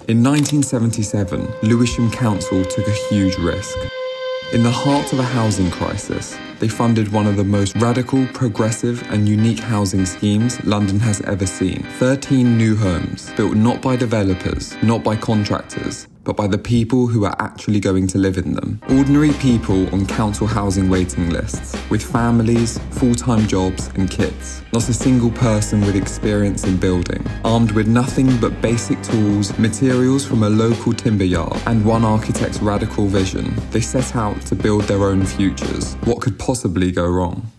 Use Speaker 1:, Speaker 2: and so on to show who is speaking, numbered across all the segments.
Speaker 1: In 1977, Lewisham Council took a huge risk. In the heart of a housing crisis, they funded one of the most radical, progressive and unique housing schemes London has ever seen. 13 new homes, built not by developers, not by contractors, but by the people who are actually going to live in them. Ordinary people on council housing waiting lists, with families, full-time jobs and kids. Not a single person with experience in building. Armed with nothing but basic tools, materials from a local timber yard, and one architect's radical vision, they set out to build their own futures. What could possibly go wrong?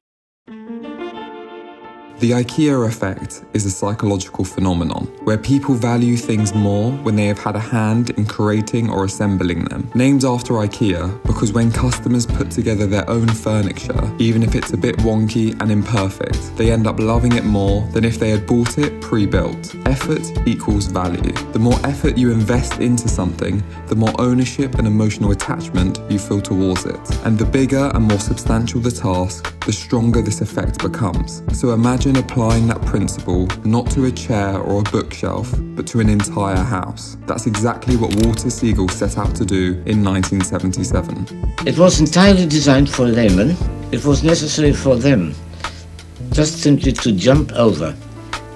Speaker 1: The IKEA Effect is a psychological phenomenon where people value things more when they have had a hand in creating or assembling them. Named after IKEA because when customers put together their own furniture, even if it's a bit wonky and imperfect, they end up loving it more than if they had bought it pre-built. Effort equals value. The more effort you invest into something, the more ownership and emotional attachment you feel towards it. And the bigger and more substantial the task, the stronger this effect becomes. So imagine applying that principle not to a chair or a bookshelf, but to an entire house. That's exactly what Walter Segal set out to do in 1977.
Speaker 2: It was entirely designed for laymen. It was necessary for them just simply to jump over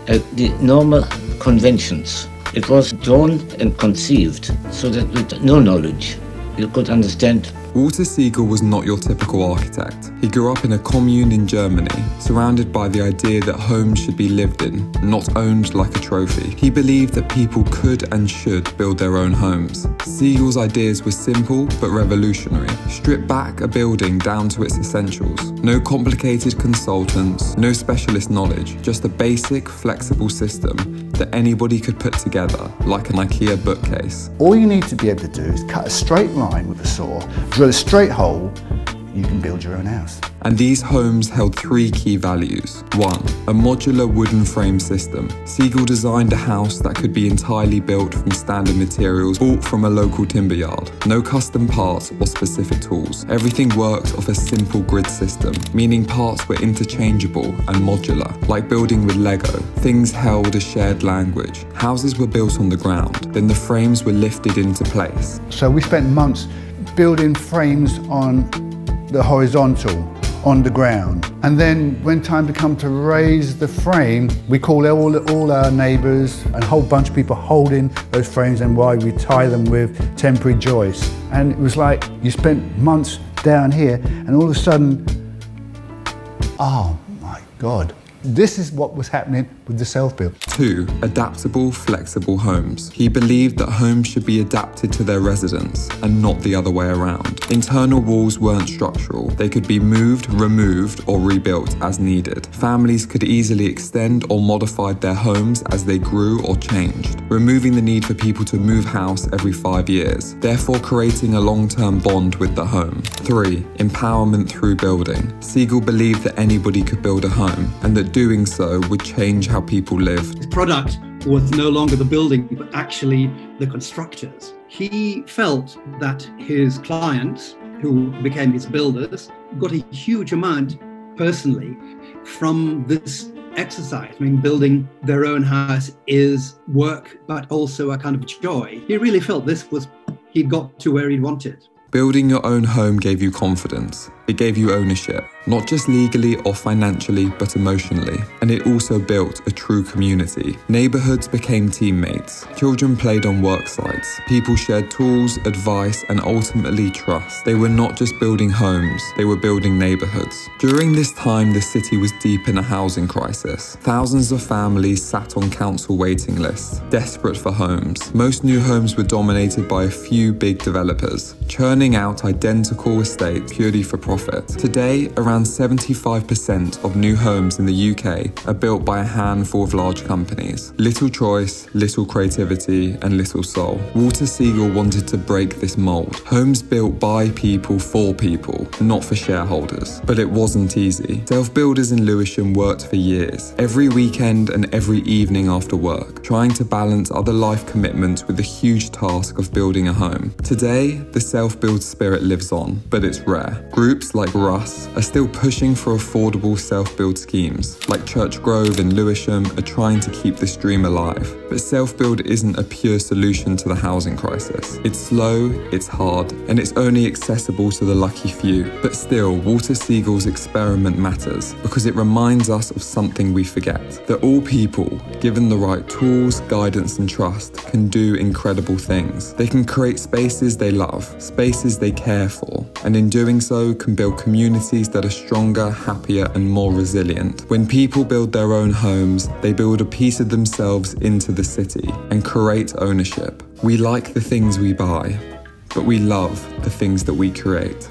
Speaker 2: the normal conventions. It was drawn and conceived so that with no knowledge you could understand.
Speaker 1: Walter Segal was not your typical architect. He grew up in a commune in Germany, surrounded by the idea that homes should be lived in, not owned like a trophy. He believed that people could and should build their own homes. Segal's ideas were simple but revolutionary. Strip back a building down to its essentials. No complicated consultants, no specialist knowledge, just a basic, flexible system that anybody could put together, like an IKEA bookcase.
Speaker 3: All you need to be able to do is cut a straight line with a saw, drill a straight hole, you can build your own house.
Speaker 1: And these homes held three key values. 1. A modular wooden frame system. Segal designed a house that could be entirely built from standard materials bought from a local timber yard. No custom parts or specific tools. Everything worked off a simple grid system, meaning parts were interchangeable and modular, like building with Lego. Things held a shared language. Houses were built on the ground, then the frames were lifted into place.
Speaker 3: So we spent months building frames on the horizontal, on the ground. And then when time to come to raise the frame, we call all our neighbours and a whole bunch of people holding those frames and why we tie them with temporary joists. And it was like you spent months down here and all of a sudden, oh my God. This is what was happening with the self-build.
Speaker 1: 2. Adaptable, flexible homes. He believed that homes should be adapted to their residents and not the other way around. Internal walls weren't structural. They could be moved, removed, or rebuilt as needed. Families could easily extend or modify their homes as they grew or changed, removing the need for people to move house every 5 years, therefore creating a long-term bond with the home. 3. Empowerment through building. Segal believed that anybody could build a home and that doing so would change how people lived.
Speaker 4: His product was no longer the building, but actually the constructors. He felt that his clients, who became his builders, got a huge amount personally from this exercise. I mean, building their own house is work, but also a kind of joy. He really felt he'd got to where he wanted.
Speaker 1: Building your own home gave you confidence. It gave you ownership, not just legally or financially, but emotionally. And it also built a true community. Neighborhoods became teammates. Children played on work sites. People shared tools, advice, and ultimately trust. They were not just building homes, they were building neighborhoods. During this time, the city was deep in a housing crisis. Thousands of families sat on council waiting lists, desperate for homes. Most new homes were dominated by a few big developers, churning out identical estates purely for profit. Today, around 75% of new homes in the UK are built by a handful of large companies. Little choice, little creativity, and little soul. Walter Segal wanted to break this mold. Homes built by people for people, not for shareholders. But it wasn't easy. Self-builders in Lewisham worked for years, every weekend and every evening after work, trying to balance other life commitments with the huge task of building a home. Today, the self-build spirit lives on, but it's rare. Groups groups like Russ are still pushing for affordable self-build schemes, like Church Grove and Lewisham are trying to keep this dream alive. But self-build isn't a pure solution to the housing crisis. It's slow, it's hard, and it's only accessible to the lucky few. But still, Walter Segal's experiment matters because it reminds us of something we forget, that all people, given the right tools, guidance, and trust, can do incredible things. They can create spaces they love, spaces they care for, and in doing so can build communities that are stronger, happier, and more resilient. When people build their own homes, they build a piece of themselves into the city and create ownership. We like the things we buy, but we love the things that we create.